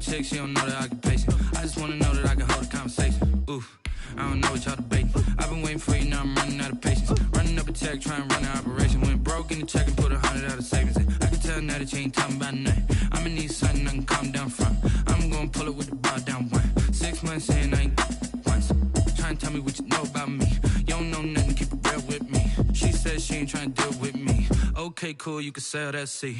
chick, she don't know the occupation. I just wanna know that I can hold a conversation. Oof, I don't know what y'all debating. I've been waiting for you, now I'm running out of patience. Running up a check, trying to run an operation. Went broke in the check and put 100 out of savings in. I can tell now that you ain't talking about nothing. I'ma need something I can calm down from. I'm gonna pull it with the bar down one. 6 months in, I ain't once. Trying to tell me what you know about me. You don't know nothing, keep it real with me. She said she ain't trying to deal with me. Okay, cool, you can sell that seat.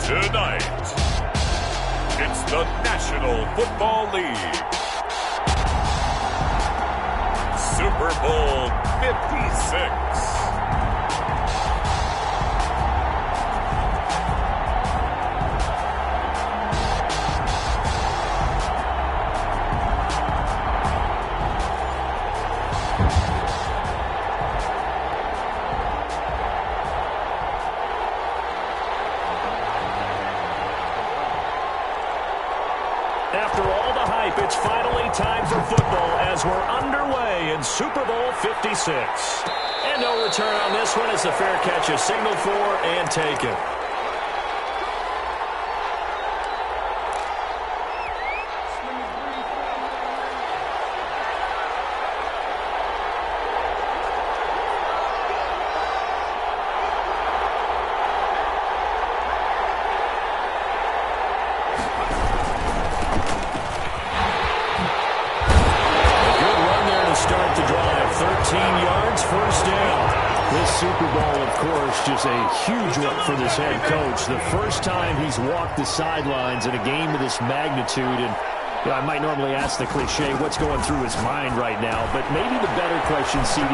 Tonight, it's the National Football League Super Bowl 56. After all the hype, it's finally time for football as we're underway in Super Bowl 56. And no return on this one as the fair catch is signaled for and taken. Super Bowl, of course, just a huge one for this head coach. The first time he's walked the sidelines in a game of this magnitude. And you know, I might normally ask the cliche, what's going through his mind right now? But maybe the better question, CD,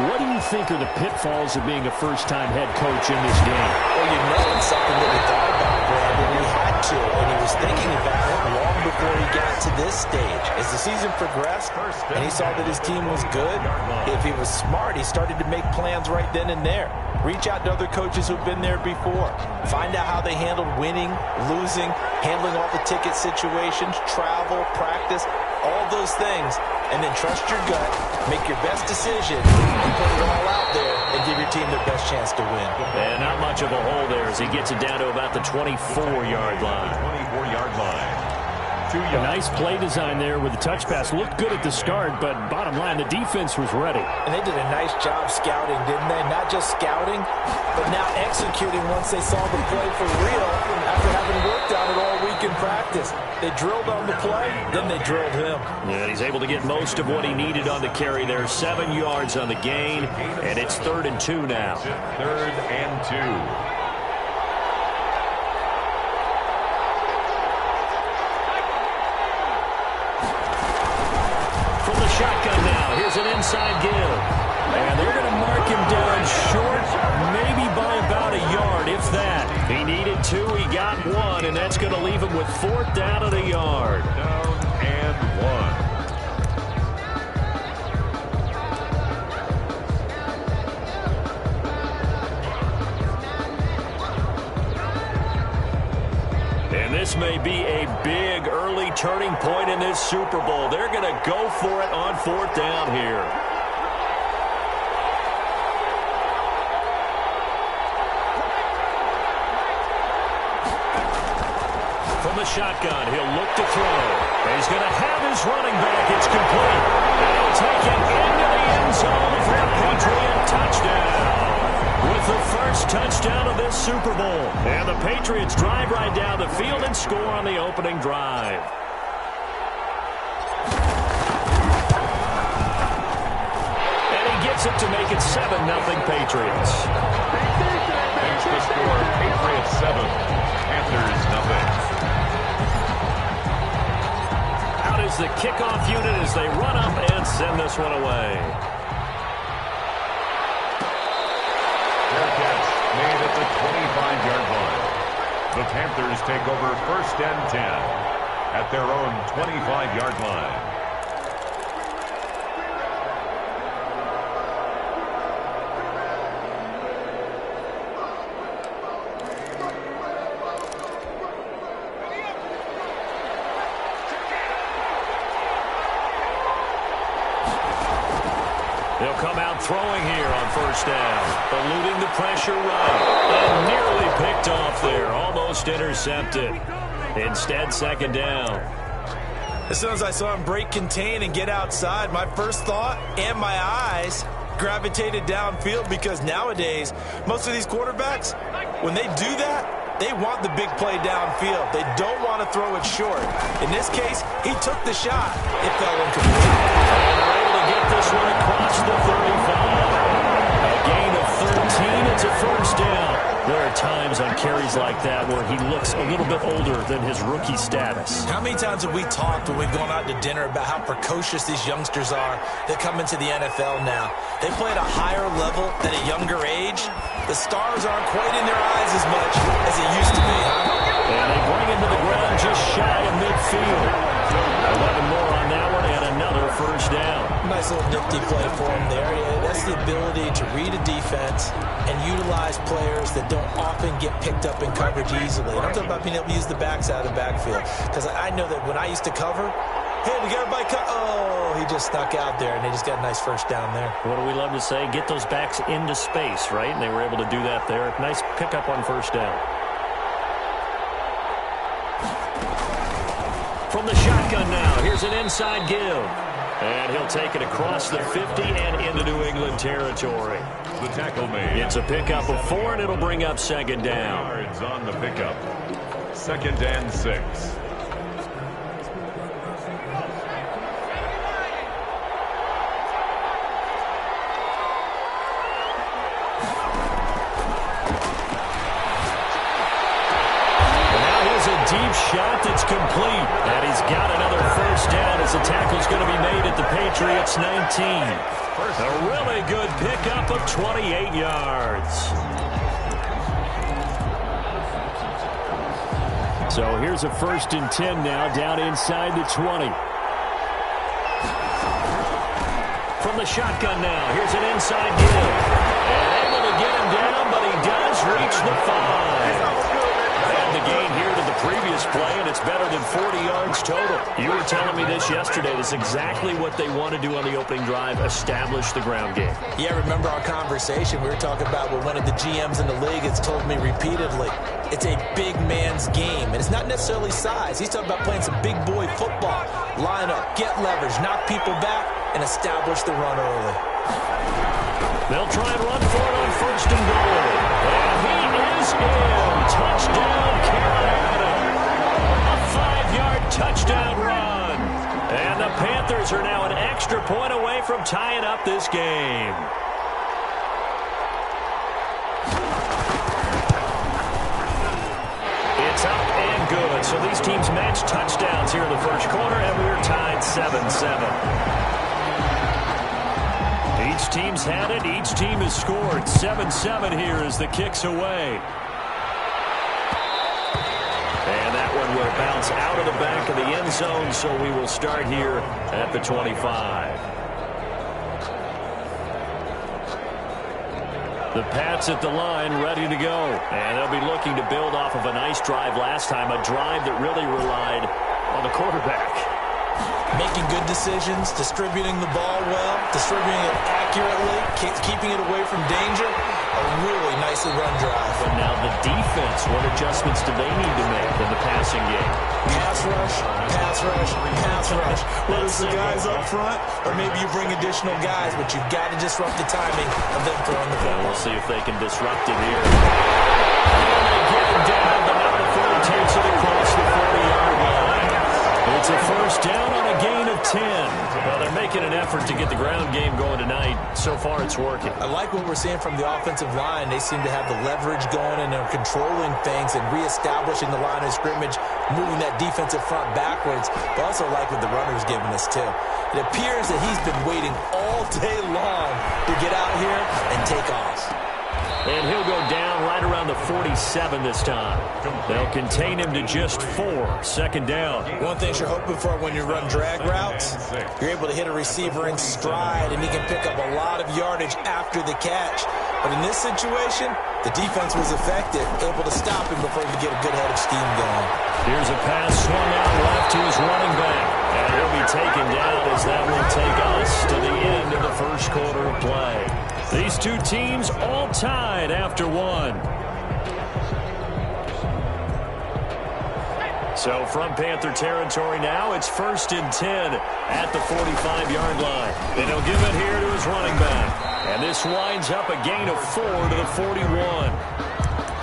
what do you think are the pitfalls of being a first-time head coach in this game? Well, you know it's something that he thought about, Brad, and he had to. And he was thinking about it long before he got to this stage. As the season progressed and he saw that his team was good, if he was smart, he started to make plans right then and there. Reach out to other coaches who've been there before. Find out how they handled winning, losing, handling all the ticket situations, travel, practice, all those things. And then trust your gut, make your best decision, and put it all out there and give your team their best chance to win. And not much of a hole there as he gets it down to about the 24-yard line. 24-yard line. A nice play design there with the touch pass. Looked good at the start, but bottom line, the defense was ready. And they did a nice job scouting, didn't they? Not just scouting, but now executing once they saw the play for real after having worked on it all week in practice. They drilled on the play, then they drilled him. And he's able to get most of what he needed on the carry there. 7 yards on the gain, and it's 3rd and 2 now. 3rd and 2. Shotgun now. Here's an inside give. And they're going to mark him down short, maybe by about a yard, if that. He needed 2, he got 1, and that's going to leave him with 4th down at a yard. Down and 1. And this may be a big early turning point in this Super Bowl. They're going to go for it on 4th down here. From the shotgun, he'll look to throw. He's going to have his running back. It's complete. They'll take it into the end zone for a Patriot touchdown. With the first touchdown of this Super Bowl. And the Patriots drive right down the field and score on the opening drive. And he gets it to make it 7-0 Patriots. That's the score. Patriots 7, Panthers 0. Out is the kickoff unit as they run up and send this one away. Made at the 25-yard line. The Panthers take over 1st and 10 at their own 25-yard line. They'll come out throwing here on first down. Eluding the pressure right. And nearly picked off there. Almost intercepted. Instead, second down. As soon as I saw him break contain and get outside, my first thought and my eyes gravitated downfield, because nowadays, most of these quarterbacks, when they do that, they want the big play downfield. They don't want to throw it short. In this case, he took the shot. It fell incomplete. And they're able to get this one across the 35. A gain of 13. It's a first down. There are times on carries like that where he looks a little bit older than his rookie status. How many times have we talked when we've gone out to dinner about how precocious these youngsters are that come into the NFL now? They play at a higher level at a younger age. The stars aren't quite in their eyes as much as it used to be, huh? And they bring him to the ground just shy of midfield. 11 more on that one and another first down. Nice little nifty play for him there. Yeah, that's the ability to read a defense and utilize players that don't often get picked up in coverage easily. And I'm talking about being able to use the backs out of the backfield. Because I know that when I used to cover, hey, we got everybody cut. Oh, he just snuck out there, and they just got a nice first down there. What do we love to say? Get those backs into space, right? And they were able to do that there. Nice pickup on first down. From the shotgun now, here's an inside give. And he'll take it across the 50 and into New England territory. The tackle made. It's a pickup of 4, and it'll bring up second down. Yards on the pickup. 2nd and 6. Deep shot that's complete. And he's got another first down as the tackle's going to be made at the Patriots 19. A really good pickup of 28 yards. So here's a 1st and 10 now, down inside the 20. From the shotgun now, here's an inside give. And able to get him down, but he does reach the 5. And the gain here to the previous play, and it's better than 40 yards total. You were telling me this yesterday. This is exactly what they want to do on the opening drive, establish the ground game. Yeah, remember our conversation? We were talking about what one of the GMs in the league has told me repeatedly. It's a big man's game, and it's not necessarily size. He's talking about playing some big boy football. Line up, get leverage, knock people back, and establish the run early. They'll try and run for it on 1st and goal. And he is in. Touchdown, Carolina. A 5-yard touchdown run. And the Panthers are now an extra point away from tying up this game. It's up and good. So these teams match touchdowns here in the first quarter, and we're tied 7-7. Each team's had it. Each team has scored. 7-7 here as the kick's away. And that one will bounce out of the back of the end zone, so we will start here at the 25. The Pats at the line, ready to go. And they'll be looking to build off of a nice drive last time, a drive that really relied on the quarterback. Making good decisions, distributing the ball well, distributing it accurately, keeping it away from danger. A really nicely run drive. But now the defense, what adjustments do they need to make in the passing game? Pass rush, pass rush, pass rush. Whether it's the guys up front or maybe you bring additional guys, but you've got to disrupt the timing of them throwing the ball. We'll see if they can disrupt it here. And they get it down, but now the 40 takes it across the 40-yard line. It's a first down on a gain of 10. Well, they're making an effort to get the ground game going tonight. So far, it's working. I like what we're seeing from the offensive line. They seem to have the leverage going, and they're controlling things and reestablishing the line of scrimmage, moving that defensive front backwards. But I also like what the runner's giving us, too. It appears that he's been waiting all day long to get out here and take off. And he'll go down right around the 47 this time. They'll contain him to just 4. Second down. One thing you're hoping for when you run drag routes, you're able to hit a receiver in stride, and he can pick up a lot of yardage after the catch. But in this situation, the defense was effective, able to stop him before he could get a good head of steam going. Here's a pass swung out left to his running back. And he'll be taken down as that will take us to the end of the first first quarter of play. These two teams all tied after one. So from Panther territory now, it's 1st and 10 at the 45-yard line. Then he'll give it here to his running back. And this winds up a gain of 4 to the 41.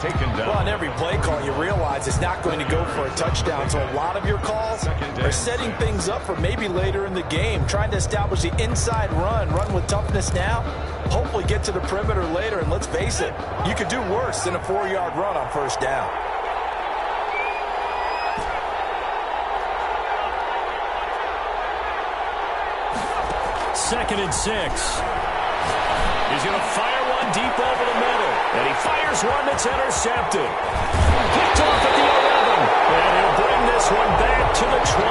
Taken down. Well, on every play call, you realize it's not going to go for a touchdown. So a lot of your calls are setting things up for maybe later in the game, trying to establish the inside run with toughness now, hopefully get to the perimeter later. And let's face it, you could do worse than a 4-yard run on first down. 2nd and 6. He's going to fire one deep over the middle. And he fires one that's intercepted. Picked off at the 11. And he'll bring this one back to the 29.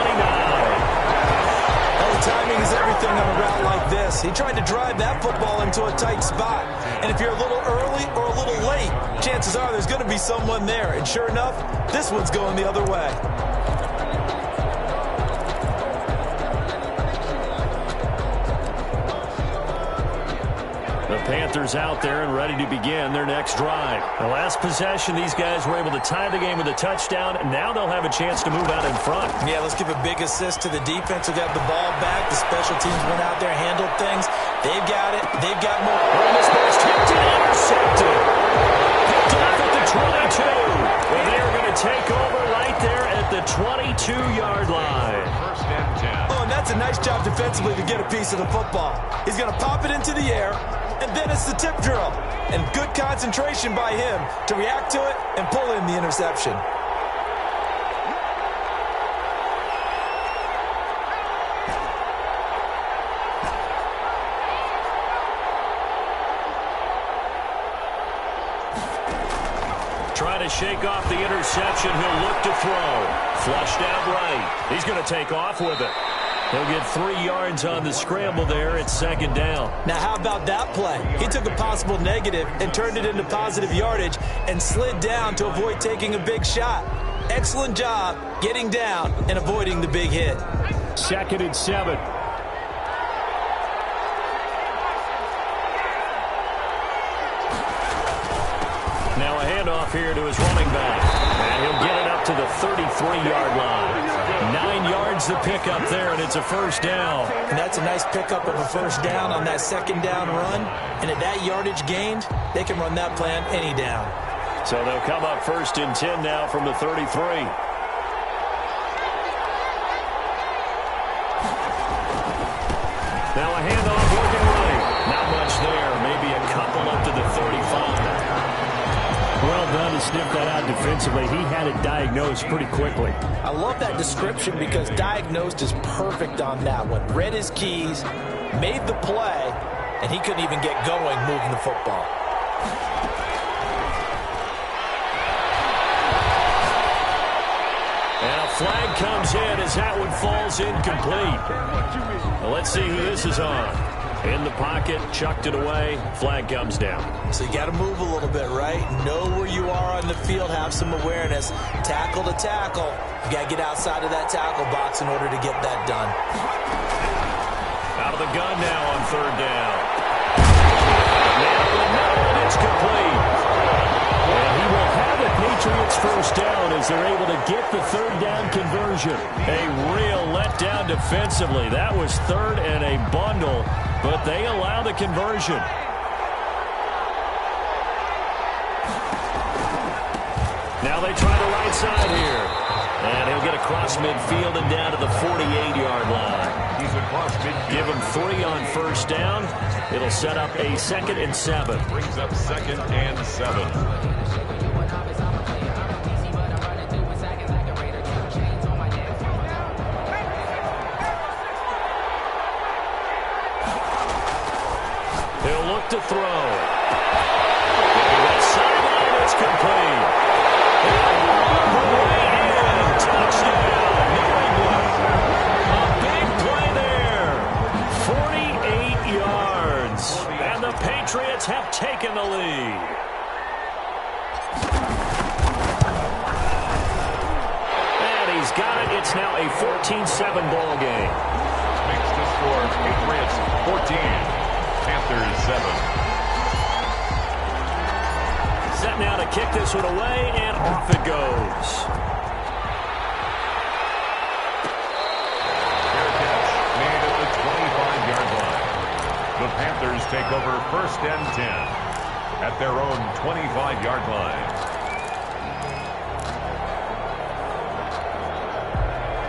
Well, the timing is everything on a route like this. He tried to drive that football into a tight spot. And if you're a little early or a little late, chances are there's going to be someone there. And sure enough, this one's going the other way. The Panthers out there and ready to begin their next drive. The last possession, these guys were able to tie the game with a touchdown. Now they'll have a chance to move out in front. Yeah, let's give a big assist to the defense who got the ball back. The special teams went out there, handled things. They've got it. They've got more. And this pass tipped and intercepted. Picked off at the 22. Well, they're going to take over right there at the 22-yard line. 1st and 10. Oh, and that's a nice job defensively to get a piece of the football. He's going to pop it into the air, and then it's the tip drill. And good concentration by him to react to it and pull in the interception. Trying to shake off the interception. He'll look to throw. Flushed out right. He's going to take off with it. He'll get 3 yards on the scramble there. It's 2nd down. Now, how about that play? He took a possible negative and turned it into positive yardage and slid down to avoid taking a big shot. Excellent job getting down and avoiding the big hit. 2nd and 7. Now a handoff here to his running back. And he'll get it up to the 33-yard line. 9 yards to pick up there, and it's a 1st down. And that's a nice pickup of a 1st down on that 2nd down run. And at that yardage gained, they can run that plan any down. So they'll come up 1st and 10 now from the 33. Now a handoff working right. Not much there. Maybe a couple up to the 35. Well done to sniff that out defensively. He had it diagnosed pretty quickly. I love that description because diagnosed is perfect on that one. Read his keys, made the play, and he couldn't even get going moving the football. And a flag comes in as that one falls incomplete. Well, let's see who this is on. In the pocket, chucked it away, flag comes down. So you got to move a little bit, right? Know where you are on the field, have some awareness. Tackle to tackle. You got to get outside of that tackle box in order to get that done. Out of the gun now on 3rd down. Now in the middle, and it's complete. And he will have the Patriots 1st down as they're able to get the 3rd down conversion. A real letdown defensively. That was 3rd and a bundle, but they allow the conversion. Now they try the right side here. And he'll get across midfield and down to the 48-yard line. He's across midfield. Give him 3 on 1st down. It'll set up a 2nd and 7. Brings up 2nd and 7. He'll look to throw. That sideline is complete. Way in. Touchdown, New England. A big play there. 48 yards. And the Patriots have taken the lead. And he's got it. It's now a 14-7 ball game. Makes the score Patriots 14. Panthers 7. Set now to kick this one away, and off it goes. Fair catch made at the 25-yard line. The Panthers take over 1st and 10 at their own 25-yard line.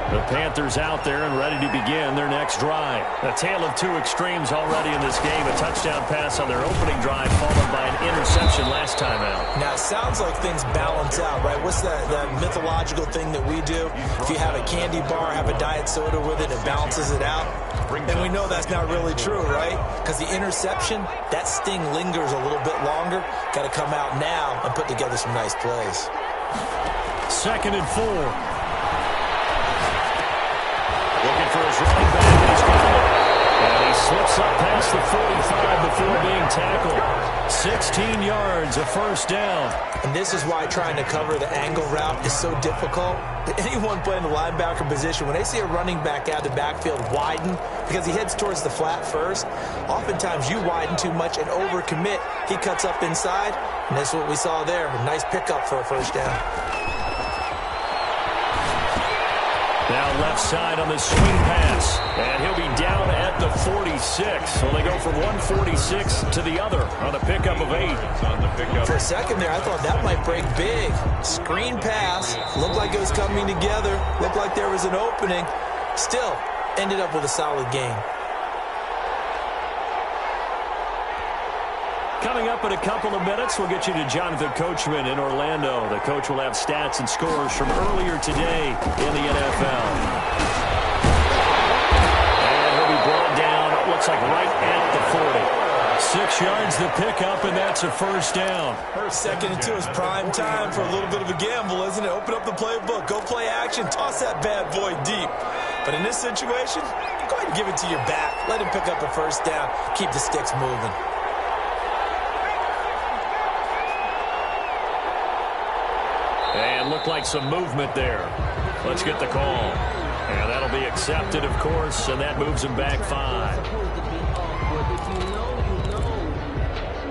The Panthers out there and ready to begin their next drive. A tale of two extremes already in this game. A touchdown pass on their opening drive followed by an interception last time out. Now, it sounds like things balance out, right? What's that mythological thing that we do? If you have a candy bar, have a diet soda with it, it balances it out. And we know that's not really true, right? Because the interception, that sting lingers a little bit longer. Got to come out now and put together some nice plays. 2nd and 4. Looking for his running back, and he's got it. And he slips up past the 45 before being tackled. 16 yards, a first down. And this is why trying to cover the angle route is so difficult. Anyone playing the linebacker position, when they see a running back out of the backfield widen, because he heads towards the flat first, oftentimes you widen too much and overcommit. He cuts up inside, and that's what we saw there. A nice pickup for a first down. Now left side on the swing pass, and he'll be down at the 46. So they go from 146 to the other on a pickup of 8. For a second there, I thought that might break big. Screen pass, looked like it was coming together, looked like there was an opening. Still, ended up with a solid gain. Coming up in a couple of minutes, we'll get you to Jonathan Coachman in Orlando. The coach will have stats and scores from earlier today in the NFL. And he'll be brought down, it looks like right at the 40. 6 yards the pickup, and that's a first down. 2nd and 2 is prime time for a little bit of a gamble, isn't it? Open up the playbook, go play action, toss that bad boy deep. But in this situation, go ahead and give it to your back. Let him pick up a first down, keep the sticks moving. And looked like some movement there. Let's get the call. And that'll be accepted, of course, and that moves him back 5.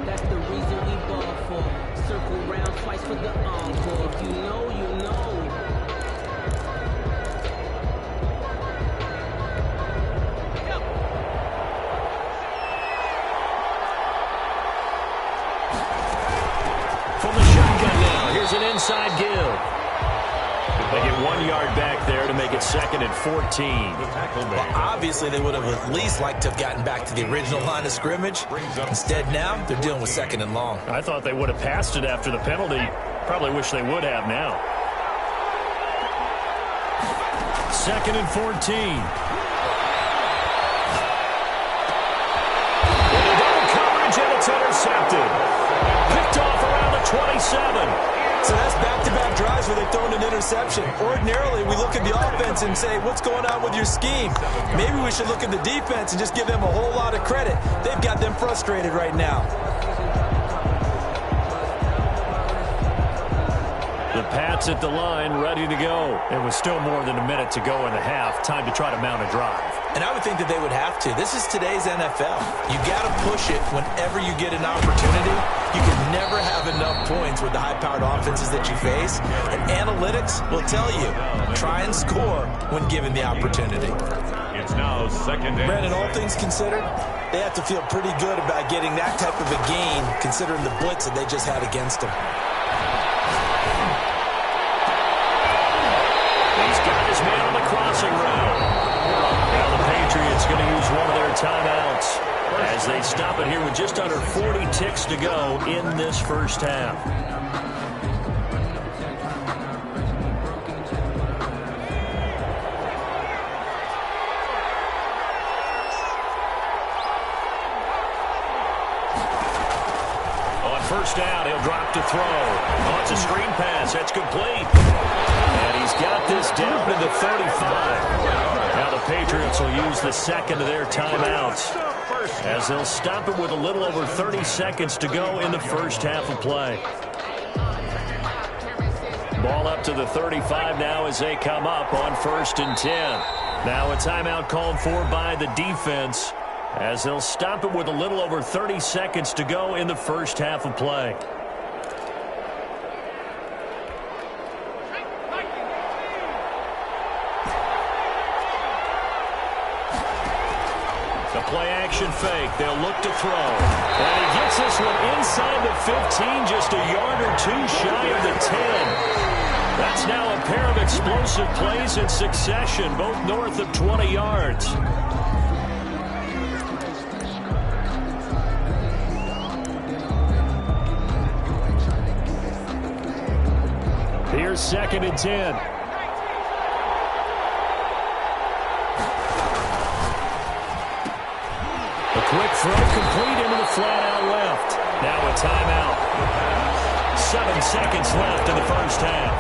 That's the reason we ball for. Circle round twice for the encore. If you know, you know. From the shotgun now, here's an inside give. They get 1 yard back there to make it 2nd and 14. Well, obviously, they would have at least liked to have gotten back to the original line of scrimmage. Instead, now, they're dealing with 2nd and long. I thought they would have passed it after the penalty. Probably wish they would have now. 2nd and 14. Double coverage, and it's intercepted. Picked off around the 27. So that's back-to-back drives where they've thrown an interception. Ordinarily, we look at the offense and say, what's going on with your scheme? Maybe we should look at the defense and just give them a whole lot of credit. They've got them frustrated right now. The Pats at the line, ready to go. It was still more than a minute to go in the half. Time to try to mount a drive. And I would think that they would have to. This is today's NFL. You got to push it whenever you get an opportunity. You can never have enough points with the high-powered offenses that you face. And analytics will tell you, try and score when given the opportunity. It's now 2nd and Brandon, all things considered, they have to feel pretty good about getting that type of a gain, considering the blitz that they just had against them. He's got his man on the crossing route. Now the Patriots going to use one of their timeouts as they stop it here with just under 40 ticks to go in this first half. On first down, he'll drop to throw. Oh, it's a screen pass. That's complete. And he's got this down to the 35. Now the Patriots will use the second of their timeouts as they'll stop it with a little over 30 seconds to go in the first half of play. Ball up to the 35 now as they come up on 1st and 10. Now a timeout called for by the defense. as they'll stop it with a little over 30 seconds to go in the first half of play. The play-action fake. They'll look to throw. And he gets this one inside the 15, just a yard or two shy of the 10. That's now a pair of explosive plays in succession, both north of 20 yards. Here's 2nd and 10. A quick throw complete into the flat out left. Now a timeout. 7 seconds left in the first half.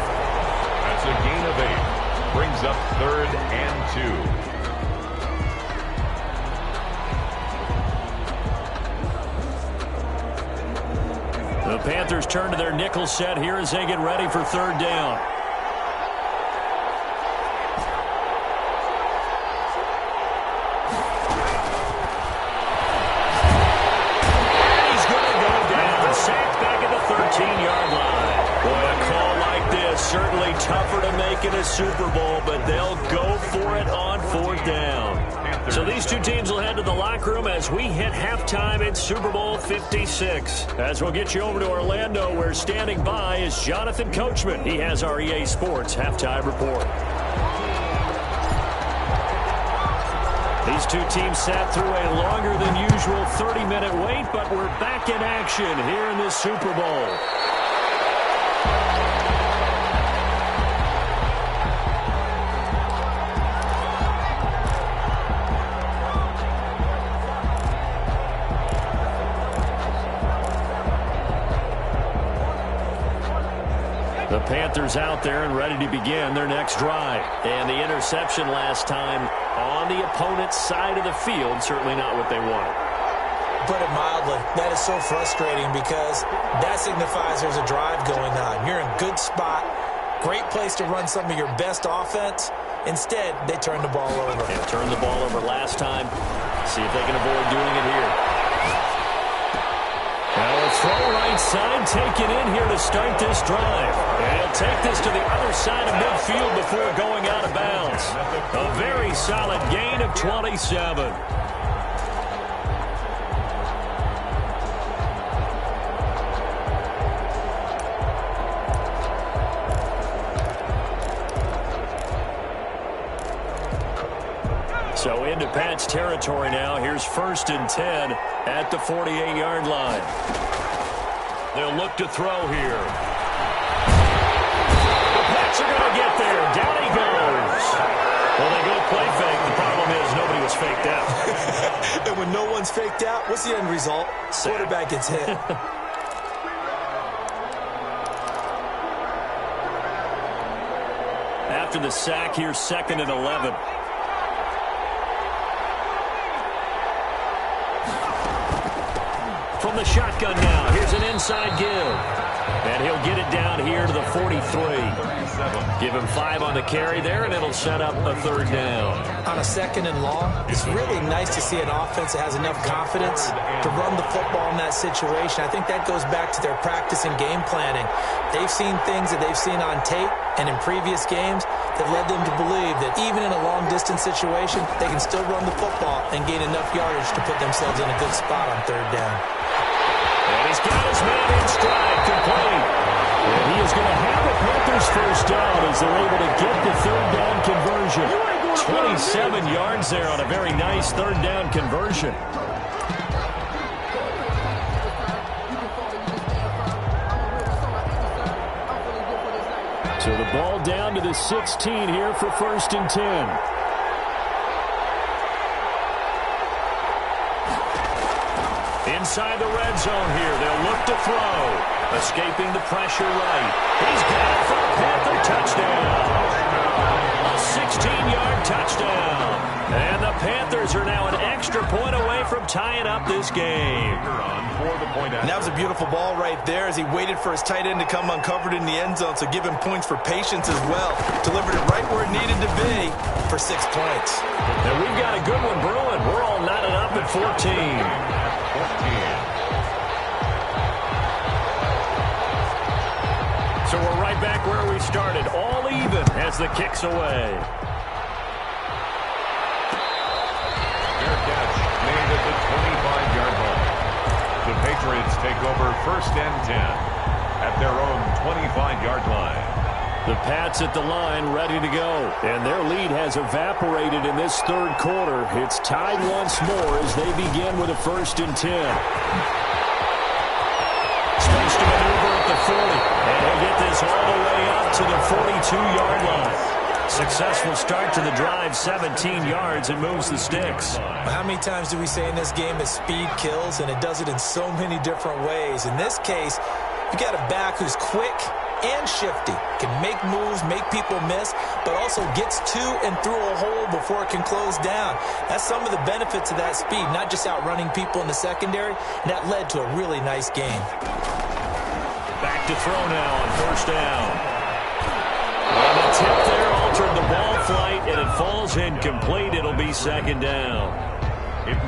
That's a gain of 8. Brings up 3rd and 2. The Panthers turn to their nickel set here as they get ready for 3rd down. And he's going to go down. Sacked back at the 13-yard line. Boy, a call like this, certainly tougher to make in a Super Bowl, but they'll go for it on 4th down. So these two teams will head to the locker room as we hit halftime in Super Bowl 56. As we'll get you over to Orlando, where standing by is Jonathan Coachman. He has our EA Sports halftime report. These two teams sat through a longer than usual 30-minute wait, but we're back in action here in this Super Bowl. The Panthers out there and ready to begin their next drive. And the interception last time on the opponent's side of the field, certainly not what they wanted. Put it mildly, that is so frustrating because that signifies there's a drive going on. You're in a good spot, great place to run some of your best offense. Instead, they turn the ball over. They turned the ball over last time. See if they can avoid doing it here. Now a throw right side taken in here to start this drive. And he'll take this to the other side of midfield before going out of bounds. A very solid gain of 27. So into Pats territory now. Here's 1st and 10 at the 48-yard line. They'll look to throw here. The Pats are going to get there. Down he goes. Well, they go play fake. The problem is nobody was faked out. And when no one's faked out, what's the end result? Quarterback gets hit. After the sack, here's 2nd and 11. From the shotgun now, here's an inside give. And he'll get it down here to the 43. Give him 5 on the carry there, and it'll set up a 3rd down. On a 2nd and long, it's really nice to see an offense that has enough confidence to run the football in that situation. I think that goes back to their practice and game planning. They've seen things that they've seen on tape and in previous games that led them to believe that even in a long-distance situation, they can still run the football and gain enough yardage to put themselves in a good spot on 3rd down. And he's got his man in stride, complete. And he is going to have the Panthers first down as they're able to get the 3rd down conversion. 27 yards there on a very nice 3rd down conversion. So the ball down to the 16 here for 1st and 10. Inside the red zone here. They'll look to throw. Escaping the pressure right. He's got it for a Panther touchdown. A 16-yard touchdown. And the Panthers are now an extra point away from tying up this game. And that was a beautiful ball right there as he waited for his tight end to come uncovered in the end zone, so give him points for patience as well. Delivered it right where it needed to be for 6 points. And we've got a good one brewing. We're all knotted up at So we're right back where we started, all even as the kick's away. Fair catch made at the 25-yard line. The Patriots take over 1st and 10 at their own 25-yard line. The Pats at the line ready to go. And their lead has evaporated in this third quarter. It's tied once more as they begin with a 1st and 10. Space to maneuver at the 40. And he'll get this all the way up to the 42-yard line. Successful start to the drive, 17 yards, and moves the sticks. How many times do we say in this game that speed kills, and it does it in so many different ways? In this case, you got a back who's quick and shifty, can make moves, make people miss, but also gets to and through a hole before it can close down. That's some of the benefits of that speed, not just outrunning people in the secondary, and that led to a really nice game. Back to throw now on 1st down. And the tip there altered the ball flight, and it falls incomplete. It'll be 2nd down.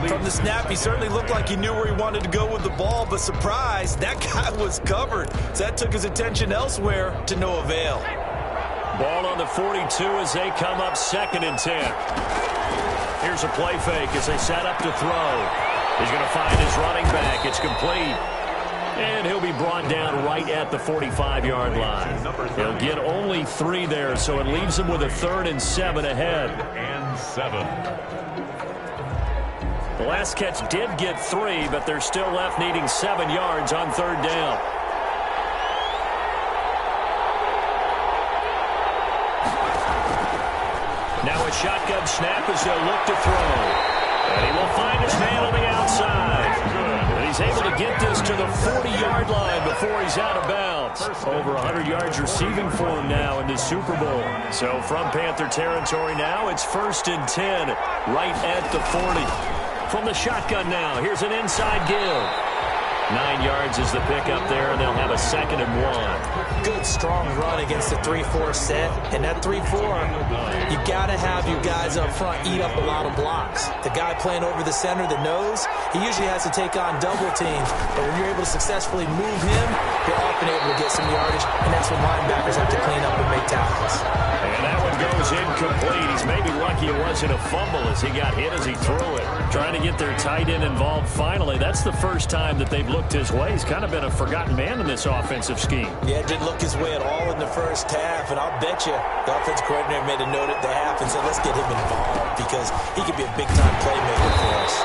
From the snap, he certainly looked like he knew where he wanted to go with the ball, but surprise, that guy was covered. So that took his attention elsewhere to no avail. Ball on the 42 as they come up 2nd and 10. Here's a play fake as they set up to throw. He's going to find his running back. It's complete. And he'll be brought down right at the 45-yard line. He'll get only 3 there, so it leaves him with a 3rd and 7 ahead. And 7. The last catch did get 3, but they're still left needing 7 yards on 3rd down. Now a shotgun snap as they'll look to throw. And he will find his man on the outside. And he's able to get this to the 40-yard line before he's out of bounds. Over 100 yards receiving for him now in the Super Bowl. So from Panther territory now, it's 1st and 10 right at the 40. From the shotgun now, here's an inside give. 9 yards is the pickup there, and they'll have a 2nd and 1. Good, strong run against the 3-4 set. And that 3-4, you got to have your guys up front eat up a lot of blocks. The guy playing over the center, the nose, he usually has to take on double teams. But when you're able to successfully move him, you're often able to get some yardage, and that's when linebackers have to clean up and make tackles. And that one goes incomplete. He's maybe lucky it wasn't a fumble as he got hit as he threw it. Trying to get their tight end involved finally. That's the first time that they've looked his way. He's kind of been a forgotten man in this offensive scheme. Yeah, it didn't look his way at all in the first half, and I'll bet you the offensive coordinator made a note at the half and said, let's get him involved because he could be a big-time playmaker for us.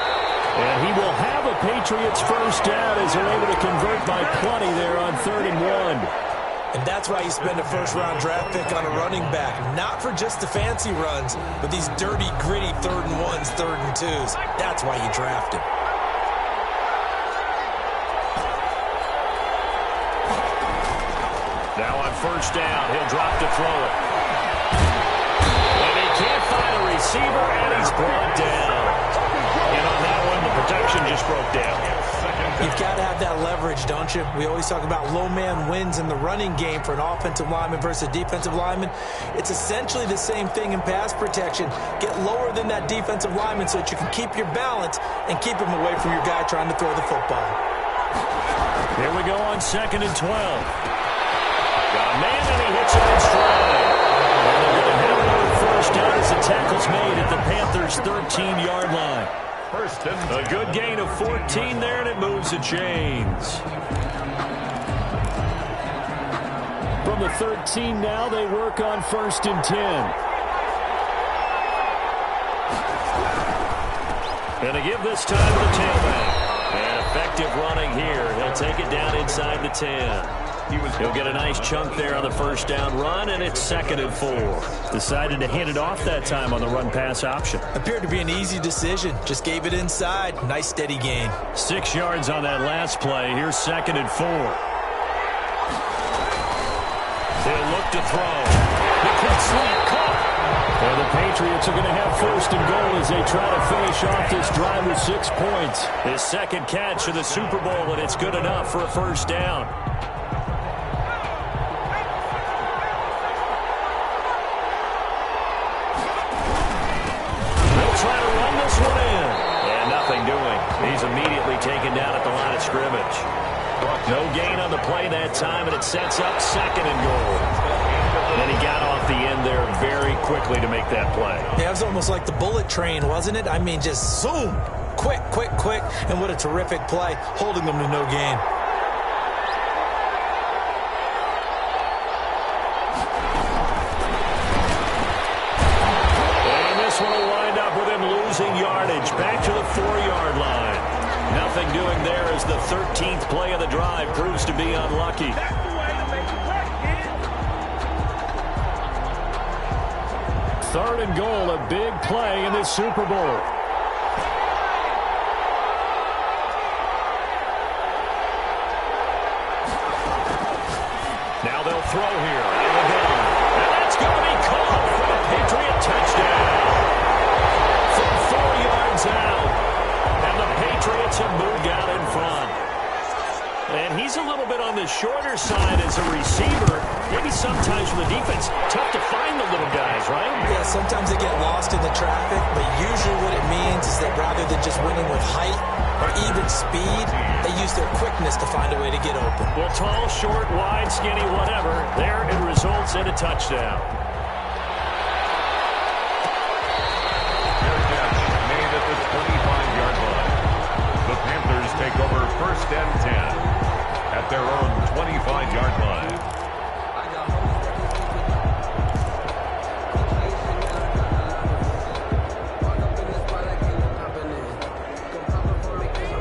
And he will have a Patriots 1st down as they're able to convert by plenty there on 3rd and 1. And that's why you spend a first-round draft pick on a running back. Not for just the fancy runs, but these dirty, gritty 3rd and 1s, 3rd and 2s. That's why you draft him. Now on 1st down, he'll drop to throw it. And he can't find a receiver, and he's brought down. And on that one, the protection just broke down. You've got to have that leverage, don't you? We always talk about low man wins in the running game for an offensive lineman versus a defensive lineman. It's essentially the same thing in pass protection. Get lower than that defensive lineman so that you can keep your balance and keep him away from your guy trying to throw the football. Here we go on 2nd and 12. Got a man, and he hits him in stride. And they're going to have another 1st down as the tackle's made at the Panthers' 13-yard line. A good gain of 14 there, and it moves the chains. From the 13 now, they work on 1st and 10. And to give this time to the tailback. And effective running here. He'll take it down inside the 10. He'll get a nice chunk there on the 1st down run, and it's 2nd and 4. Decided to hand it off that time on the run-pass option. Appeared to be an easy decision. Just gave it inside. Nice steady gain. 6 yards on that last play. Here's 2nd and 4. They'll look to throw. The quick slant caught. And the Patriots are going to have 1st and goal as they try to finish off this drive with 6 points. His 2nd catch of the Super Bowl, and it's good enough for a 1st down. Try to run this one in. And nothing doing. quickly to make that play. Yeah, it was almost like the bullet train, wasn't it? I mean, just zoom. Quick, quick, quick. And what a terrific play, holding them to no gain. And this one will wind up with him losing yardage. Back to the 4-yard line. Nothing doing there as the 13th play of the drive proves to be unlucky. Third and goal, a big play in this Super Bowl. Now they'll throw here. And that's going to be caught for a Patriot touchdown. From 4 yards out. And the Patriots have moved out in front. And he's a little bit on the shorter side as a receiver. Maybe sometimes for the defense, tough to find the little guys, right? Yeah, sometimes they get lost in the traffic, but usually what it means is that rather than just winning with height or even speed, they use their quickness to find a way to get open. Well, tall, short, wide, skinny, whatever, there it results in a touchdown. Fair catch made at the 25-yard line. The Panthers take over first and 10 at their own 25-yard line.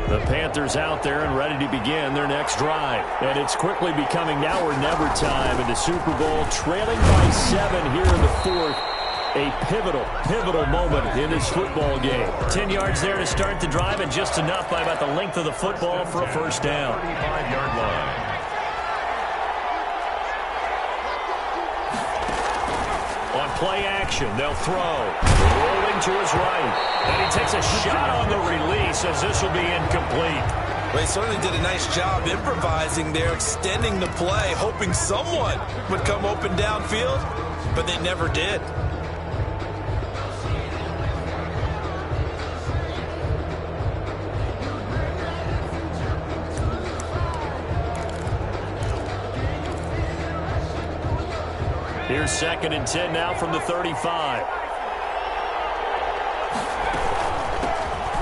The Panthers out there and ready to begin their next drive. And it's quickly becoming now or never time in the Super Bowl, trailing by 7 here in the fourth. A pivotal moment in this football game. 10 yards there to start the drive, and just enough by about the length of the football for a first down. 25-yard line. On play action, they'll throw. Rolling to his right. And he takes a shot on the release as this will be incomplete. They certainly did a nice job improvising there, extending the play, hoping someone would come open downfield, but they never did. Here's 2nd and 10 now from the 35.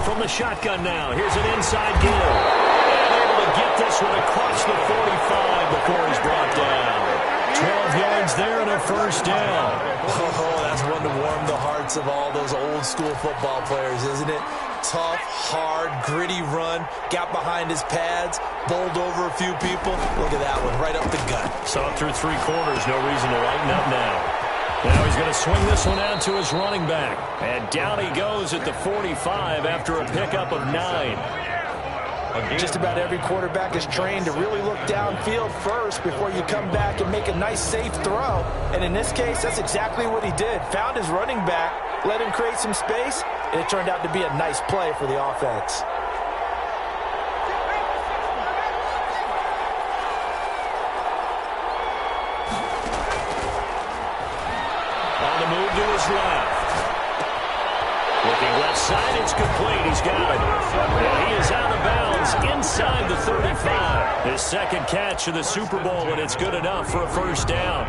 From the shotgun now. Here's an inside give. And able to get this one across the 45 before he's brought down. 12 yards there and a first down. Oh, that's one to warm the hearts of all those old school football players, isn't it? Tough, hard, gritty run. Got behind his pads, bowled over a few people. Look at that one, right up the gut. Saw it through 3 quarters. No reason to lighten up now. Now he's going to swing this one out to his running back. And down he goes at the 45 after a pickup of 9. Just about every quarterback is trained to really look downfield first before you come back and make a nice, safe throw. And in this case, that's exactly what he did. Found his running back, let him create some space, and it turned out to be a nice play for the offense. On the move to his left. Looking left side, it's complete. He's got it. And he is out of bounds inside the 35. His 2nd catch of the Super Bowl, and it's good enough for a first down.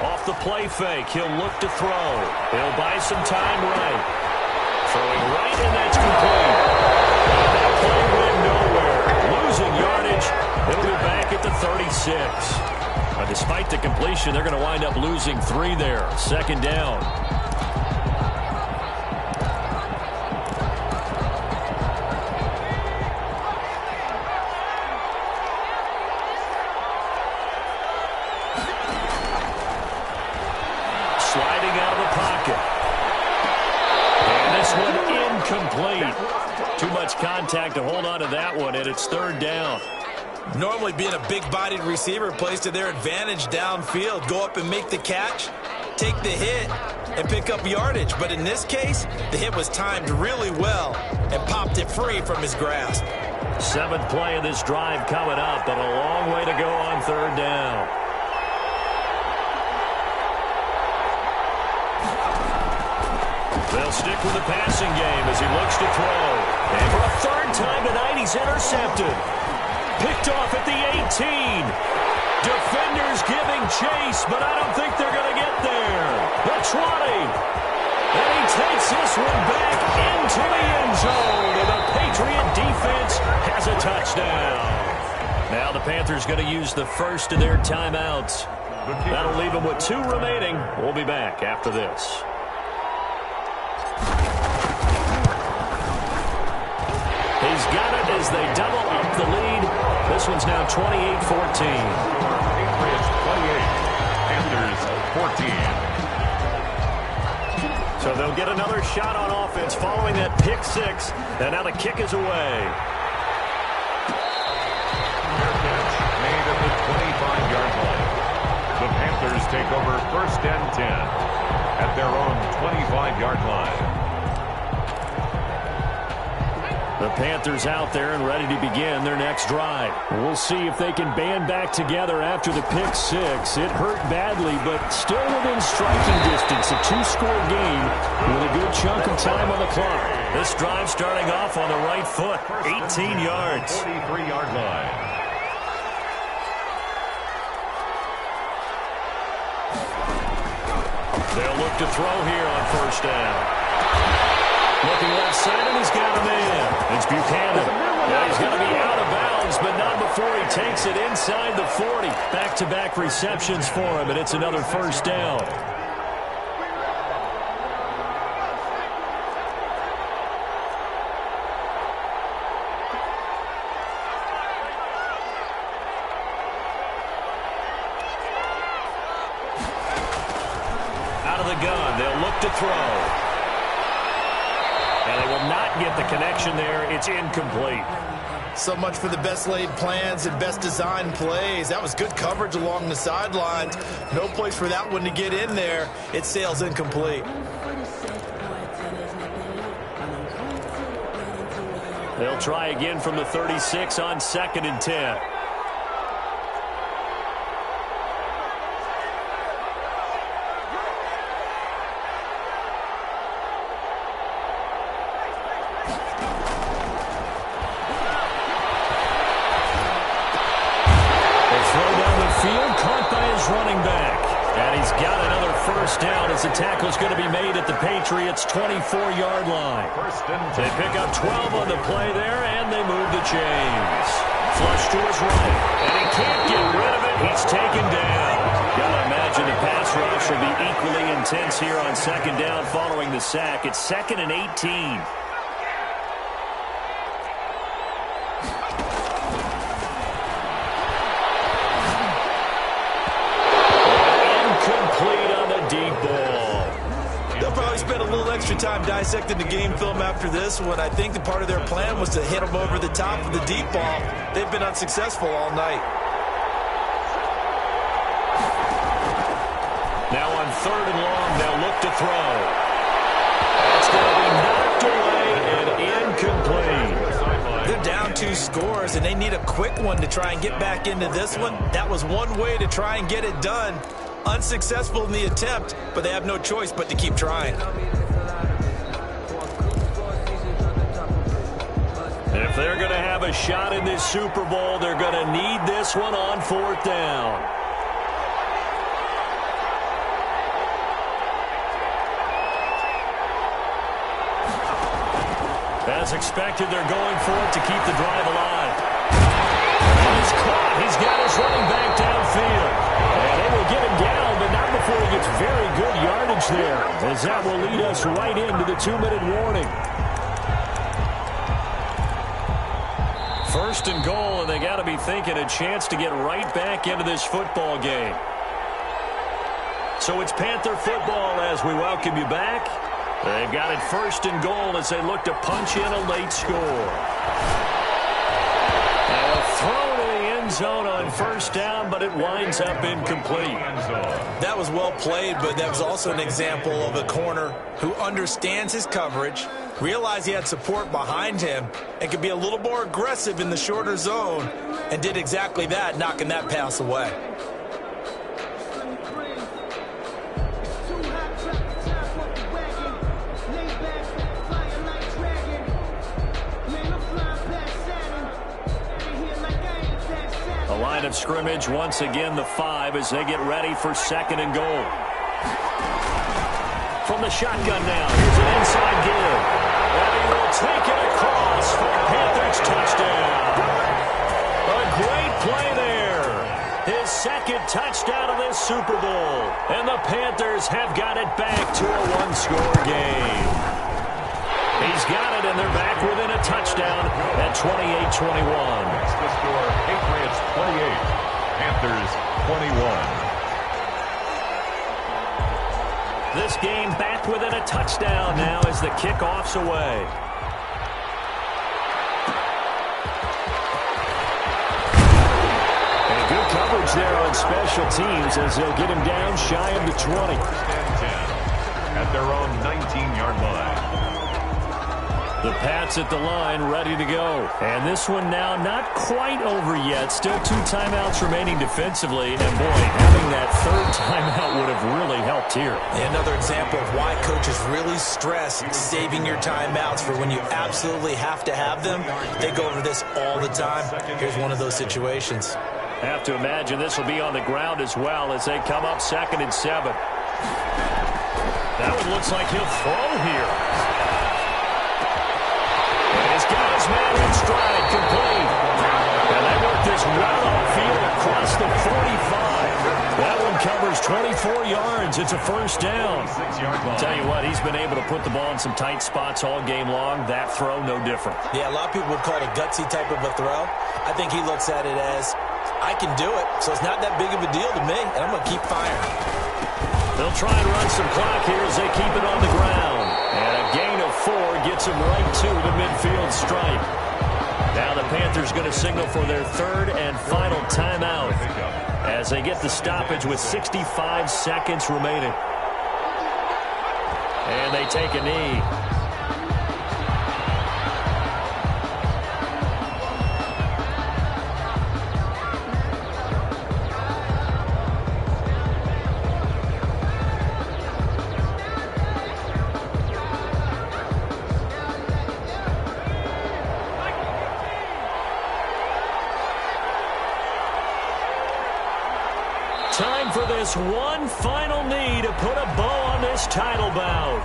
Off the play fake, he'll look to throw. He'll buy some time right. Throwing right, and that's complete. And that play went nowhere. Losing yardage. It'll be back at the 36. Despite the completion, they're going to wind up losing 3 there. 2nd down. Sliding out of the pocket. And this one incomplete. Too much contact to hold on to that one, and it's 3rd down. Normally being a big-bodied receiver plays to their advantage downfield. Go up and make the catch, take the hit, and pick up yardage. But in this case, the hit was timed really well and popped it free from his grasp. 7th play of this drive coming up, but a long way to go on 3rd down. They'll stick with the passing game as he looks to throw. And for a third time tonight, he's intercepted. Picked off at the 18. Defenders giving chase, but I don't think they're going to get there. The 20. And he takes this one back into the end zone. And the Patriot defense has a touchdown. Now the Panthers going to use the first of their timeouts. That'll leave them with 2 remaining. We'll be back after this. He's got it as they double up the lead. This one's now 28-14. Patriots 28, Panthers 14. So they'll get another shot on offense following that pick 6. And now the kick is away. Fair catch made at the 25-yard line. The Panthers take over first and 10 at their own 25-yard line. The Panthers out there and ready to begin their next drive. We'll see if they can band back together after the pick 6. It hurt badly, but still within striking distance. A 2-score game with a good chunk of time on the clock. This drive starting off on the right foot. 18 yards. 43-yard line. They'll look to throw here on first down. Looking left side, and he's got him in. It's Buchanan. Yeah, he's going to be out of bounds, but not before he takes it inside the 40. Back-to-back receptions for him, and it's another first down. Out of the gun, they'll look to throw. And they will not get the connection there. It's incomplete. So much for the best laid plans and best designed plays. That was good coverage along the sidelines. No place for that one to get in there. It sails incomplete. They'll try again from the 36 on 2nd and 10. The tackle's going to be made at the Patriots' 24-yard line. They pick up 12 on the play there, and they move the chains. Flush to his right, and he can't get rid of it. He's taken down. Gotta imagine the pass rush will be equally intense here on 2nd down following the sack. It's 2nd and 18. Extra time dissecting the game film after this one. I think the part of their plan was to hit them over the top of the deep ball. They've been unsuccessful all night. Now on 3rd and long, they'll look to throw. It's going to be knocked away and incomplete. They're down 2 scores, and they need a quick one to try and get back into this one. That was one way to try and get it done. Unsuccessful in the attempt, but they have no choice but to keep trying. If they're going to have a shot in this Super Bowl, they're going to need this one on 4th down. As expected, they're going for it to keep the drive alive. And he's caught. He's got his running back downfield. And they will get him down, but not before he gets very good yardage there, as that will lead us right into the 2-minute warning. 1st and goal, and they got to be thinking a chance to get right back into this football game. So it's Panther football as we welcome you back. They've got it 1st and goal as they look to punch in a late score. And a throw to the end zone on 1st down, but it winds up incomplete. That was well played, but that was also an example of a corner who understands his coverage, realized he had support behind him, and could be a little more aggressive in the shorter zone, and did exactly that, knocking that pass away. The line of scrimmage, once again, the 5 as they get ready for 2nd and goal. From the shotgun now, here's an inside give. And he will take it across for a Panthers touchdown. A great play there. His 2nd touchdown of this Super Bowl. And the Panthers have got it back to a 1-score game. He's got it, and they're back within a touchdown at 28-21. Next to score, Patriots 28, Panthers 21. This game back within a touchdown now as the kickoff's away. And good coverage there on special teams as they'll get him down shy of the 20. 1st and 10 at their own 19-yard line. The Pats at the line, ready to go. And this one now not quite over yet. Still 2 timeouts remaining defensively. And, boy, having that 3rd timeout would have really helped here. Another example of why coaches really stress saving your timeouts for when you absolutely have to have them. They go over this all the time. Here's one of those situations. Have to imagine this will be on the ground as well as they come up 2nd and 7. That one looks like he'll throw here. He's got his man in stride, complete. And they work this well upfield across the 45. That one covers 24 yards. It's a 1st down. Tell you what, he's been able to put the ball in some tight spots all game long. That throw, no different. Yeah, a lot of people would call it a gutsy type of a throw. I think he looks at it as, I can do it, so it's not that big of a deal to me, and I'm going to keep firing. They'll try and run some clock here as they keep it on the ground. And a gain of 4 gets him right to the midfield stripe. Now the Panthers going to signal for their 3rd and final timeout as they get the stoppage with 65 seconds remaining. And they take a knee. Time for this one final knee to put a bow on this title bout.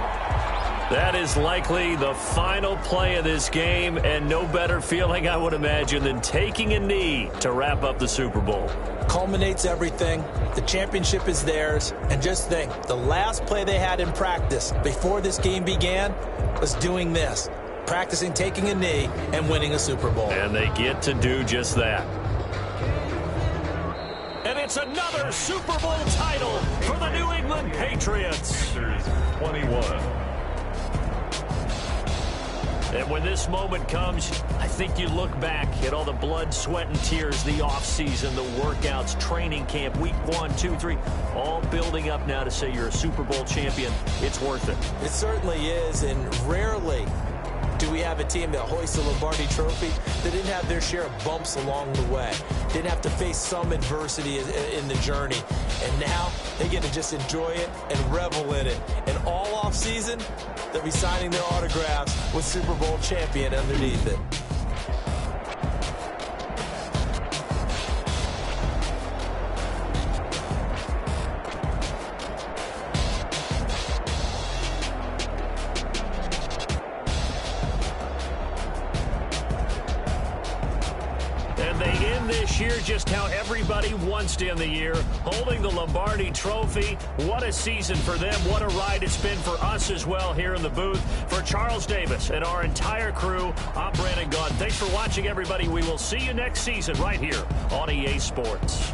That is likely the final play of this game, and no better feeling, I would imagine, than taking a knee to wrap up the Super Bowl. Culminates everything. The championship is theirs. And just think, the last play they had in practice before this game began was doing this. Practicing taking a knee and winning a Super Bowl. And they get to do just that. And it's another Super Bowl title for the New England Patriots. Panthers 21. And when this moment comes, I think you look back at all the blood, sweat, and tears, the offseason, the workouts, training camp, week 1, 2, 3, all building up now to say you're a Super Bowl champion. It's worth it. It certainly is, and rarely do we have a team that hoists the Lombardi Trophy that didn't have their share of bumps along the way, didn't have to face some adversity in the journey, and now they get to just enjoy it and revel in it. And all offseason, they'll be signing their autographs with Super Bowl champion underneath it. Year just how everybody wants to end the year, holding the Lombardi Trophy. What a season for them. What a ride it's been for us as well here in the booth. For Charles Davis and our entire crew, I'm Brandon Gaudin. Thanks for watching, everybody. We will see you next season right here on EA Sports.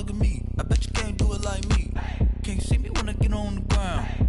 look at me. I bet you can't do it like me. Can't see me when I get on the ground.